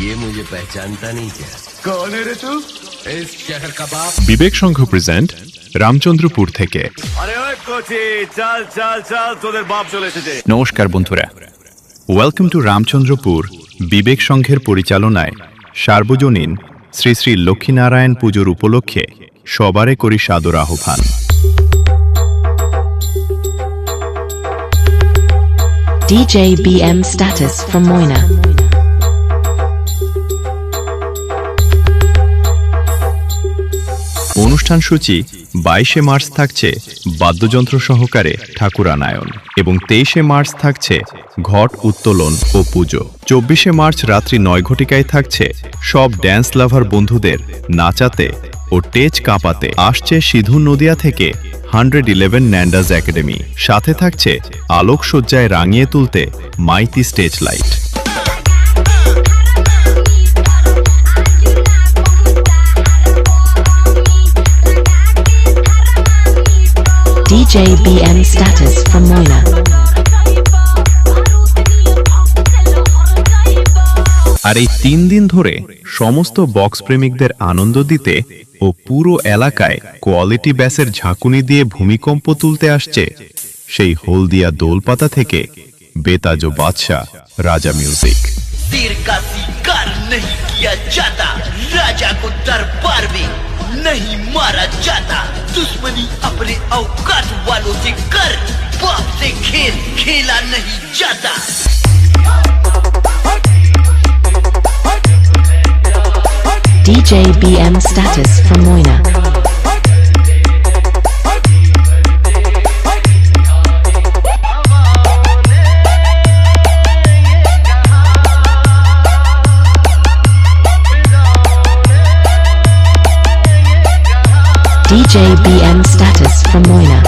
ये मुझे पहचानता नहीं क्या? कौन है रे तू? इस शहर का बाप। বিবেক সংঘ প্রেজেন্ট রামচন্দ্রপুর থেকে। আরে ওই কোচি, চল চল চল, তোদের বাপ চলে এসেছে। নমস্কার বন্ধুরা, ওয়েলকাম টু রামচন্দ্রপুর। বিবেক সংঘের পরিচালনায় সার্বজনীন শ্রী শ্রী লক্ষ্মীনারায়ণ পুজোর উপলক্ষে সবারে করি সাদর আহ্বান। DJ BM status from Moina. অনুষ্ঠান সূচি 22শে মার্চ থাকছে বাদ্যযন্ত্র সহকারে ঠাকুরানায়ণ এবং 23শে মার্চ থাকছে ঘট উত্তোলন ও পুজো। 24শে মার্চ রাত্রি 9 ঘটিকায় থাকছে সব ড্যান্স লাভার বন্ধুদের নাচাতে ও টেজ কাঁপাতে। আসছে সিধু নদিয়া থেকে 111 ন্যান্ডাজ একাডেমি, সাথে থাকছে আলোকসজ্জায় রাঙিয়ে তুলতে Maiti stage light. DJ BM status from Moina. আর এই 3 দিন ধরে সমস্ত বক্স প্রেমিকদের আনন্দ দিতে ও পুরো এলাকায় কোয়ালিটি ব্যাসের ঝাঁকুনি দিয়ে ভূমিকম্প তুলতে আসছে সেই হলদিয়া দোলপাতা থেকে বেতাজো বাদশা রাজা মিউজিক। तीर का शिकार नहीं किया जाता, राजा को दरबार में नहीं मारा जाता। दुश्मनी अपने औकात वालों से कर, बाप से खेल खेला नहीं जाता। DJ BM status from Moina. DJ BM status from Moina.